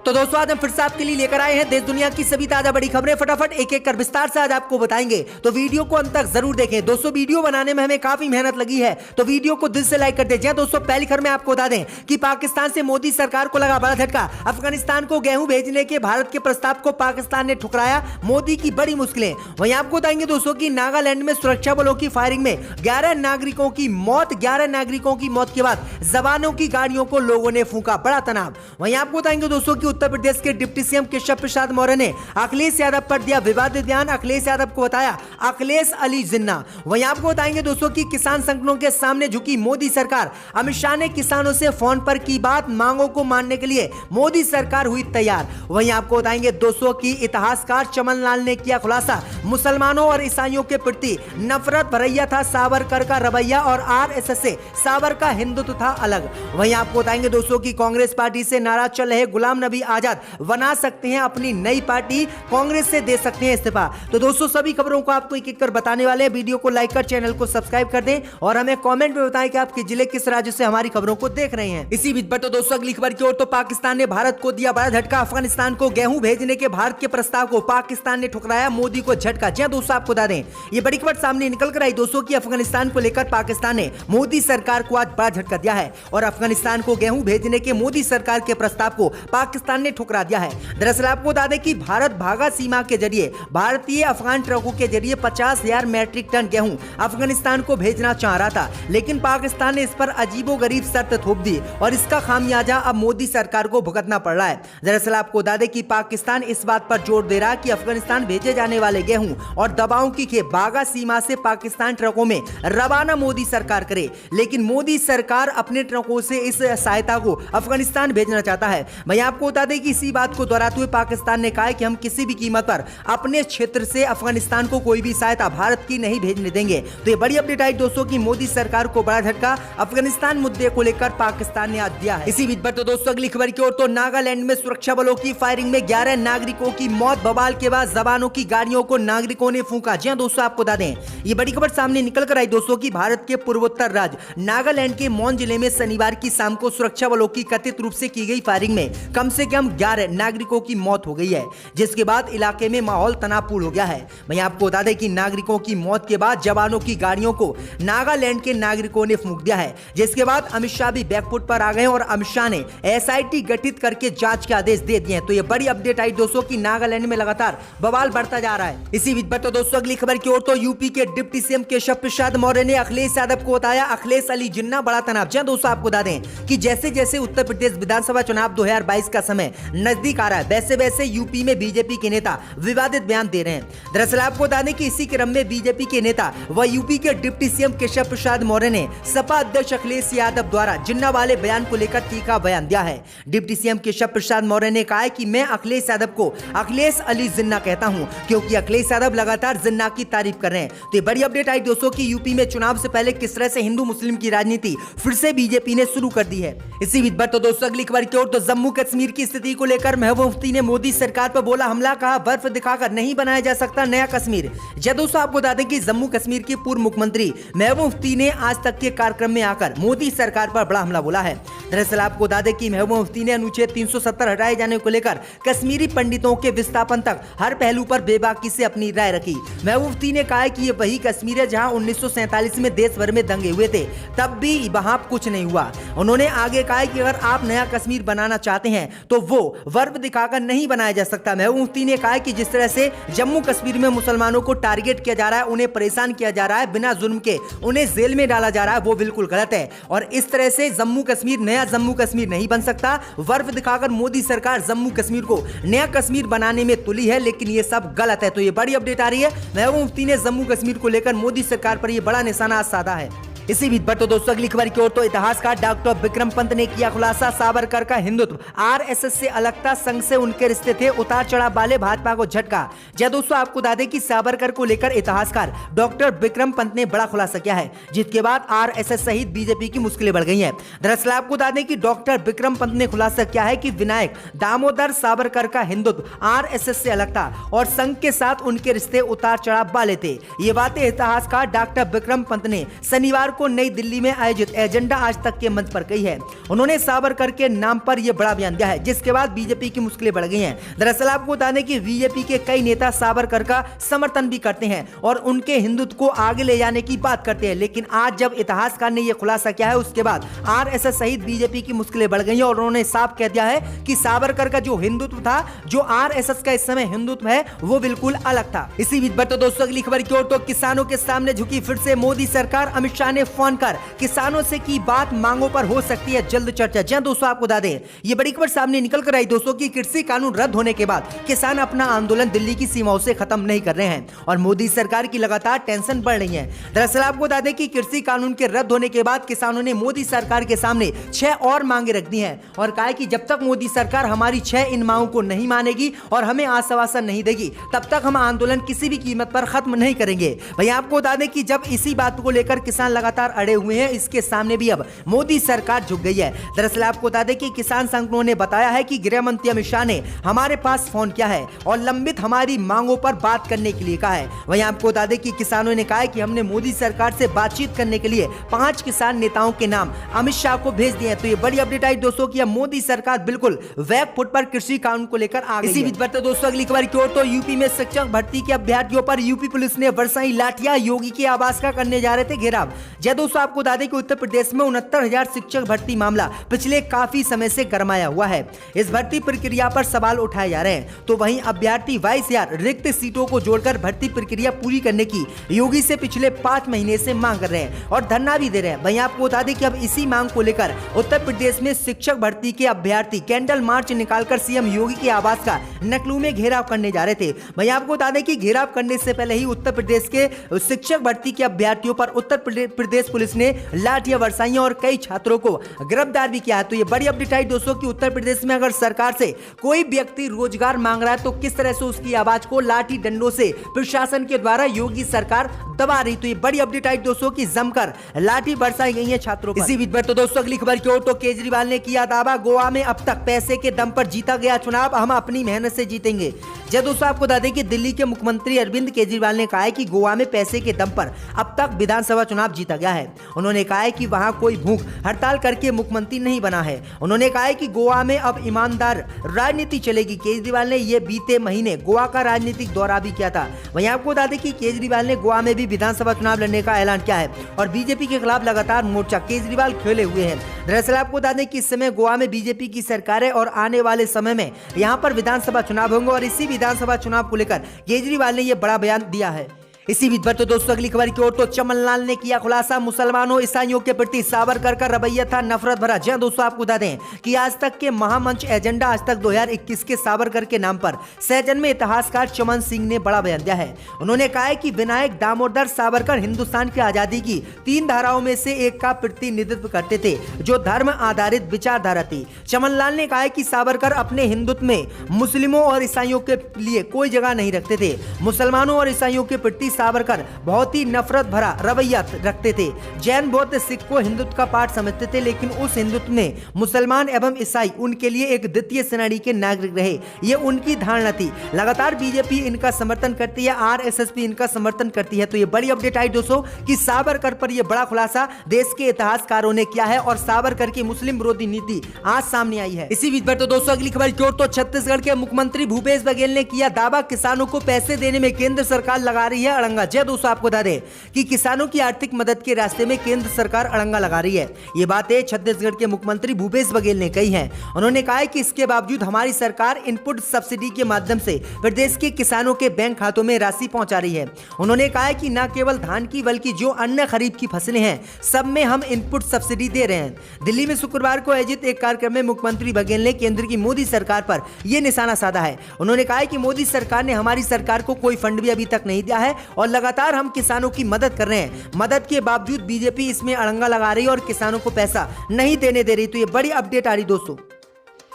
तो दोस्तों आज हम फिर से आपके लिए लेकर आए हैं देश दुनिया की सभी ताजा बड़ी खबरें। फटाफट एक एक कर विस्तार से आज आपको बताएंगे, तो वीडियो को अंत तक जरूर देखें। दोस्तों वीडियो बनाने में हमें काफी मेहनत लगी है, तो वीडियो को दिल से लाइक कर दीजिए। दोस्तों पहली खबर में आपको बता दें कि पाकिस्तान से मोदी सरकार को लगा बड़ा झटका। अफगानिस्तान को गेहूं भेजने के भारत के प्रस्ताव को पाकिस्तान ने ठुकराया, मोदी की बड़ी मुश्किलें। वहीं आपको बताएंगे दोस्तों की नागालैंड में सुरक्षा बलों की फायरिंग में 11 नागरिकों की मौत। 11 नागरिकों की मौत के बाद जवानों की गाड़ियों को लोगों ने फूंका बड़ा तनाव। वहीं आपको बताएंगे दोस्तों की उत्तर प्रदेश के डिप्टी सीएम केशव प्रसाद मौर्य ने अखिलेश यादव पर दिया विवादित बयान। अखिलेश यादव को बताया अखिलेश अली जिन्ना। वहीं आपको बताएंगे दोस्तों की किसान संगठनों के सामने झुकी मोदी सरकार। अमित शाह ने किसानों से फोन पर की बात, मांगों को मानने के लिए मोदी सरकार हुई तैयार। वहीं आपको बताएंगे दोस्तों की इतिहासकार चमन लाल ने किया खुलासा, मुसलमानों और ईसाइयों के प्रति नफरत भरैया था सावरकर का रवैया और आरएसएस से सावरकर का हिंदुत्व था अलग। वहीं आपको बताएंगे दोस्तों की कांग्रेस पार्टी से नाराज चल रहे गुलाम नबी आजाद बना सकते हैं अपनी नई पार्टी, कांग्रेस से दे सकते हैं इस्तीफा। तो दोस्तों सभी खबरों को आपको एक एक कर बताने वाले हैं। वीडियो को लाइक कर चैनल को सब्सक्राइब कर दें और हमें कमेंट में बताएं कि आपके जिले किस राज्य से हमारी खबरों को देख रहे हैं। इसी बीच पर तो दोस्तों अगली खबर की ओर, तो पाकिस्तान ने भारत को दिया बड़ा झटका। अफगानिस्तान को गेहूं भेजने के भारत के प्रस्ताव को पाकिस्तान ने ठुकराया, मोदी को झटका। जी दोस्तों आपको बता दें ये बड़ी खबर सामने निकल कर आई दोस्तों की अफगानिस्तान को लेकर पाकिस्तान ने मोदी सरकार को आज बड़ा झटका दिया है और अफगानिस्तान को गेहूं भेजने के मोदी सरकार के प्रस्ताव को पाकिस्तान ने ठुकरा दिया है। दरअसल आपको बता दें कि भारत भागा सीमा के जरिए भारतीय अफगान ट्रकों के जरिए 50,000 मैट्रिक टन गेहूं अफगानिस्तान को भेजना चाह रहा था, लेकिन पाकिस्तान ने इस पर अजीबोगरीब शर्त थोप दी और इसका खामियाजा अब मोदी सरकार को भुगतना पड़ रहा है। दरअसल आपको बता दें कि पाकिस्तान इस बात पर जोर दे रहा है कि अफगानिस्तान भेजे जाने वाले गेहूं और दवाओं की खेप बागा सीमा से पाकिस्तान ट्रकों में रवाना मोदी सरकार करे, लेकिन मोदी सरकार अपने ट्रकों से इस सहायता को अफगानिस्तान भेजना चाहता है। मैं आपको बता दें कि इसी बात को दोहराते हुए पाकिस्तान ने कहा है कि हम किसी भी कीमत पर अपने क्षेत्र से अफगानिस्तान को कोई भी सहायता भारत की नहीं भेजने देंगे। तो ये बड़ी अपडेट आई दोस्तों की मोदी सरकार को बड़ा झटका अफगानिस्तान मुद्दे को लेकर पाकिस्तान ने आज दिया है। इसी बीच पर तो दोस्तों अगली खबर की ओर, तो नागालैंड में सुरक्षा बलों की फायरिंग में 11 नागरिकों की मौत। बवाल के बाद जवानों की गाड़ियों को नागरिकों ने फूंका। जी दोस्तों आपको बता दें ये बड़ी खबर सामने निकल कर आई दोस्तों की भारत के पूर्वोत्तर राज्य नागालैंड के मौन जिले में शनिवार की शाम को सुरक्षा बलों की कथित रूप से की गई फायरिंग में कम से कम 11 नागरिकों की मौत हो गई है, जिसके बाद इलाके में माहौल तनावपूर्ण हो गया है। मैं आपको बता दें कि नागरिकों की मौत के बाद जवानों की गाड़ियों को नागालैंड के नागरिकों ने फूंक दिया है, जिसके बाद अमित शाह भी बैकफुट पर आ गए और अमित शाह ने एसआईटी गठित करके जांच के आदेश दे दिए हैं। तो ये बड़ी अपडेट आई दोस्तों की नागालैंड में लगातार बवाल बढ़ता जा रहा है। इसी बीच पर तो दोस्तों अगली खबर की ओर, तो यूपी के डिप्टी सीएम केशव प्रसाद मौर्य ने अखिलेश यादव को बताया अखिलेश अली जिन्ना बड़ा तनाव। जी दोस्तों आपको बता दें कि जैसे जैसे उत्तर प्रदेश विधानसभा चुनाव 2022 का समय नजदीक आ रहा है, वैसे वैसे यूपी में बीजेपी के नेता विवादित बयान दे रहे हैं। दरअसल आपको बता दें कि इसी क्रम में बीजेपी के नेता व यूपी के डिप्टी सीएम केशव प्रसाद मौर्य ने सपा अध्यक्ष अखिलेश यादव द्वारा जिन्ना वाले बयान को लेकर तीखा बयान दिया है। डिप्टी सीएम केशव प्रसाद मौर्य ने कहा है कि मैं अखिलेश यादव को अखिलेश अली जिन्ना कहता हूं, क्योंकि अखिलेश यादव लगातार जिन्ना की तारीफ कर रहे हैं। तो ये बड़ी अपडेट आई दोस्तों की यूपी में चुनाव से पहले किस तरह से हिंदू मुस्लिम की राजनीति फिर से बीजेपी ने शुरू कर दी है। इसी बीच पर तो दोस्तों अगली खबर की ओर, तो जम्मू कश्मीर की स्थिति को लेकर महबूबा मुफ्ती ने मोदी सरकार पर बोला हमला, कहा बर्फ दिखाकर नहीं बनाया जा सकता नया कश्मीर। जय दोस्तों आपको बता दें कि जम्मू कश्मीर के पूर्व मुख्यमंत्री महबूबा मुफ्ती ने आज तक के कार्यक्रम में आकर मोदी सरकार पर बड़ा हमला बोला है। दरअसल आपको बता दें कि महबूबा मुफ्ती ने अनुच्छेद 370 हटाए जाने को लेकर कश्मीरी पंडितों के विस्थापन तक हर पहलू पर बेबाकी से अपनी राय रखी। महबूबा मुफ्ती ने कहा है कि ये वही कश्मीर है जहां 1947 में देश भर में दंगे हुए थे, तब भी वहां कुछ नहीं हुआ। उन्होंने आगे कहा कि अगर आप नया कश्मीर बनाना चाहते हैं तो वो बर्फ दिखाकर नहीं बनाया जा सकता। महबूबा मुफ्ती ने कहा कि जिस तरह से जम्मू कश्मीर में मुसलमानों को टारगेट किया जा रहा है, उन्हें परेशान किया जा रहा है, बिना जुल्म के उन्हें जेल में डाला जा रहा है, वो बिल्कुल गलत है और इस तरह से जम्मू कश्मीर नया जम्मू कश्मीर नहीं बन सकता। बर्फ दिखाकर मोदी सरकार जम्मू कश्मीर को नया कश्मीर बनाने में तुली है, लेकिन ये सब गलत है। तो ये बड़ी अपडेट आ रही है, महबूबा मुफ्ती ने जम्मू कश्मीर को लेकर मोदी सरकार पर यह बड़ा निशाना साधा है। इसी बीच पर तो दोस्तों अगली खबर की ओर, तो इतिहासकार डॉक्टर विक्रम पंत ने किया खुलासा सावरकर का हिंदुत्व आरएसएस से अलग था, संघ से उनके रिश्ते थे, उतार चढ़ाव वाले भाजपा को झटका। जय दोस्तों आपको बता दें कि सावरकर को लेकर इतिहासकार डॉक्टर विक्रम पंत ने बड़ा खुलासा किया है, जिसके बाद आरएसएस सहित बीजेपी की मुश्किलें बढ़ गई हैं। दरअसल आपको बता दें कि डॉक्टर विक्रम पंत ने खुलासा किया है कि विनायक दामोदर सावरकर का हिंदुत्व आरएसएस से अलग था और संघ के साथ उनके रिश्ते उतार चढ़ाव वाले थे। ये बातें इतिहासकार डॉक्टर विक्रम पंत ने शनिवार को नई दिल्ली में आयोजित एजेंडा आज तक के मंच पर कही है। उन्होंने सावरकर के नाम पर यह बड़ा बयान दिया है, जिसके बाद बीजेपी की मुश्किलें बढ़ गई हैं। दरअसल आपको बता दें कि बीजेपी के कई नेता सावरकर का समर्थन भी करते हैं और उनके हिंदुत्व को आगे ले जाने की बात करते हैं, लेकिन आज जब इतिहासकार ने यह खुलासा किया है उसके बाद आरएसएस सहित बीजेपी की मुश्किलें बढ़ गई हैं और उन्होंने साफ कह दिया है कि सावरकर का जो हिंदुत्व था, जो आरएसएस का इस समय हिंदुत्व है, वो बिल्कुल अलग था। इसी बीच बढ़ते दोस्तों अगली खबर की ओर, तो किसानों के सामने झुकी फिर से मोदी सरकार। अमित शाह ने फोन कर किसानों से की बात, मांगों पर हो सकती है जल्द चर्चा। जी दोस्तों, आपको बता दें ये बड़ी खबर सामने निकल कर आई दोस्तों कि कृषि कानून रद्द होने के बाद किसान अपना आंदोलन दिल्ली की सीमाओं से खत्म नहीं कर रहे हैं और मोदी सरकार की लगातार टेंशन बढ़ रही है। दरअसल आपको बता दें कि कृषि कानून के रद्द होने के बाद किसानों ने मोदी सरकार के सामने 6 और मांगे रख दी हैं और कहा कि जब तक मोदी सरकार हमारी 6 इन मांगों को नहीं मानेगी और हमें आश्वासन नहीं देगी, तब तक हम आंदोलन किसी भी कीमत पर खत्म नहीं करेंगे। भैया आपको बता दें कि जब इसी बात को लेकर किसान लगातार अड़े हुए हैं, इसके सामने भी अब मोदी सरकार झुक गई है। दरअसल आपको बता दें कि किसान संगठनों ने बताया है कि गृह मंत्री अमित शाह ने हमारे पास फोन किया है और लंबित हमारी मांगों पर बात करने के लिए कहा है। वहीं आपको बता दें कि किसानों ने कहा है कि हमने मोदी सरकार से बातचीत करने के लिए 5 किसान नेताओं के नाम अमित शाह को भेज दिए हैं। तो ये बड़ी अपडेट आई दोस्तों कि मोदी सरकार बिल्कुल वेब फुट पर कृषि कानून को लेकर आ गई है। इसी बीच बढ़ते दोस्तों अगली खबर की ओर, तो यूपी में शिक्षक भर्ती के अभ्यर्थियों पर यूपी पुलिस ने बरसाई लाठियां। योगी के आवास का करने जा रहे थे घेराव। जय दोस्तों, आपको बता दें कि उत्तर प्रदेश में 69,000 शिक्षक भर्ती मामला पिछले काफी समय से गरमाया हुआ है। इस भर्ती प्रक्रिया पर सवाल उठाए जा रहे हैं। तो वहीं अभ्यर्थी 22,000 रिक्त सीटों को जोड़कर भर्ती प्रक्रिया पूरी करने की योगी से पिछले 5 महीने से मांग कर रहे हैं और धरना भी दे रहे हैं। वहीं आपको बता दें कि अब इसी मांग को लेकर उत्तर प्रदेश में शिक्षक भर्ती के अभ्यर्थी कैंडल मार्च निकालकर सीएम योगी के आवास का नकलू में घेराव करने जा रहे थे। वहीं आपको बता दें कि घेराव करने से पहले ही उत्तर प्रदेश के शिक्षक भर्ती के अभ्यर्थियों पर उत्तर प्रदेश पुलिस ने लाठियां बरसाई और कई छात्रों को गिरफ्तार भी किया है। तो ये बड़ी अपडेट आई दोस्तों कि उत्तर प्रदेश में अगर सरकार से कोई व्यक्ति रोजगार मांग रहा है तो किस तरह से उसकी आवाज को लाठी डंडों से प्रशासन के द्वारा योगी सरकार दबा रही। तो ये बड़ी अपडेट आई दोस्तों की जमकर लाठी बरसाई गई है छात्रों पर। इसी बीच में तो दोस्तों अगली खबर की ओर, तो केजरीवाल ने किया दावा, गोवा में अब तक पैसे के दम पर जीता गया चुनाव, हम अपनी मेहनत से जीतेंगे। जब दोस्तों आपको बता दें कि दिल्ली के मुख्यमंत्री अरविंद केजरीवाल ने कहा है कि गोवा में पैसे के दम पर अब तक विधानसभा चुनाव जीता गया है। उन्होंने कहा है कि वहां कोई भूख हड़ताल करके मुख्यमंत्री नहीं बना है। उन्होंने कहा है कि गोवा में अब ईमानदार राजनीति चलेगी। केजरीवाल ने यह बीते महीने गोवा का राजनीतिक दौरा भी किया था। वहीं आपको बता दें कि केजरीवाल ने गोवा में भी विधानसभा चुनाव लड़ने का ऐलान किया है और बीजेपी के खिलाफ लगातार मोर्चा केजरीवाल खेले हुए हैं। दरअसल आपको बता दें कि इस समय गोवा में बीजेपी की सरकार है और आने वाले समय में यहां पर विधानसभा चुनाव होंगे और इसी विधानसभा चुनाव को लेकर केजरीवाल ने यह बड़ा बयान दिया है। इसी बीच बढ़ते दोस्तों अगली खबर की ओर, तो चमनलाल ने किया खुलासा, मुसलमानों ईसाइयों के प्रति सावरकर का रवैया था नफरत भरा। जी दोस्तों, आपको बता दें कि आज तक के महामंच एजेंडा आज तक 2021 के सावरकर के नाम पर सहजन में इतिहासकार चमन सिंह ने बड़ा बयान दिया है। उन्होंने कहा है कि विनायक दामोदर सावरकर हिंदुस्तान की आजादी की 3 धाराओं में से एक का प्रतिनिधित्व करते थे, जो धर्म आधारित विचारधारा थी। चमनलाल ने कहा है कि सावरकर अपने हिंदुत्व में मुस्लिमों और ईसाइयों के लिए कोई जगह नहीं रखते थे। मुसलमानों और ईसाइयों के प्रति सावरकर बहुत ही नफरत भरा रवैया रखते थे। जैन बौद्ध सिख को हिंदुत्व का पाठ समझते थे, लेकिन उस हिंदुत्व में मुसलमान एवं ईसाई उनके लिए एक द्वितीय श्रेणी के नागरिक रहे। ये उनकी धारणा थी। लगातार बीजेपी इनका समर्थन करती है, आरएसएस भी इनका समर्थन करती है। तो ये बड़ी अपडेट आई दोस्तों कि सावरकर पर यह बड़ा खुलासा देश के इतिहासकारों ने किया है और सावरकर की मुस्लिम विरोधी नीति आज सामने आई है। इसी बीच पर तो दोस्तों अगली खबर की ओर, तो छत्तीसगढ़ के मुख्यमंत्री भूपेश बघेल ने किया दावा, किसानों को पैसे देने में केंद्र सरकार लगा रही है अड़ंगा। जय दोस्तों, आपको बता दें कि किसानों की आर्थिक मदद के रास्ते में केंद्र सरकार अड़ंगा लगा रही है। ये बातें छत्तीसगढ़ के मुख्यमंत्री भूपेश बघेल ने कही हैं। उन्होंने कहा है कि इसके बावजूद हमारी सरकार इनपुट सब्सिडी के माध्यम से प्रदेश के किसानों के बैंक खातों में राशि पहुंचा रही है। उन्होंने कहा है कि न केवल धान की बल्कि जो अन्य खरीफ की फसलें हैं सब में हम इनपुट सब्सिडी दे रहे हैं। दिल्ली में शुक्रवार को आयोजित एक कार्यक्रम में मुख्यमंत्री बघेल ने केंद्र की मोदी सरकार पर यह निशाना साधा है। उन्होंने कहा है कि मोदी सरकार ने हमारी सरकार को कोई फंड भी अभी तक नहीं दिया है और लगातार हम किसानों की मदद कर रहे हैं। मदद के बावजूद बीजेपी इसमें अड़ंगा लगा रही है और किसानों को पैसा नहीं देने दे रही। तो ये बड़ी अपडेट आ रही दोस्तों।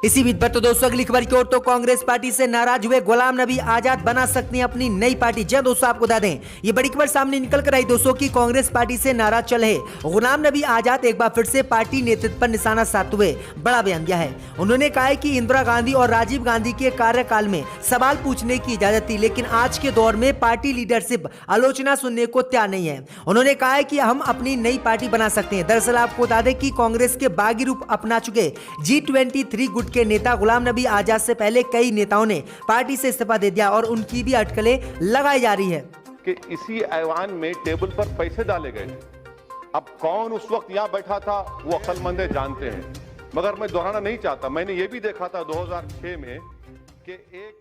इसी बीच पर तो दोस्तों अगली खबर की ओर तो कांग्रेस पार्टी से नाराज हुए गुलाम नबी आजाद बना सकते हैं अपनी नई पार्टी। जी दोस्तों आपको बता दें ये बड़ी खबर सामने निकल कर आई दोस्तों की कांग्रेस पार्टी से नाराज चल रहे गुलाम नबी आजाद एक बार फिर से पार्टी नेतृत्व पर निशाना साधते हुए बड़ा बयान दिया है। उन्होंने कहा है कि इंदिरा गांधी और राजीव गांधी के कार्यकाल में सवाल पूछने की इजाजत थी, लेकिन आज के दौर में पार्टी लीडरशिप आलोचना सुनने को तैयार नहीं है। उन्होंने कहा है कि हम अपनी नई पार्टी बना सकते हैं। दरअसल आपको बता दें कि कांग्रेस के बागी रूप अपना चुके G23 गुट के नेता गुलाम नबी आजाद से पहले कई नेताओं ने पार्टी से इस्तीफा दे दिया और उनकी भी अटकलें लगाई जा रही है कि इसी ऐवान में टेबल पर पैसे डाले गए। अब कौन उस वक्त यहाँ बैठा था वो अक्लमंद जानते हैं, मगर मैं दोहराना नहीं चाहता। मैंने ये भी देखा था 2006 में कि एक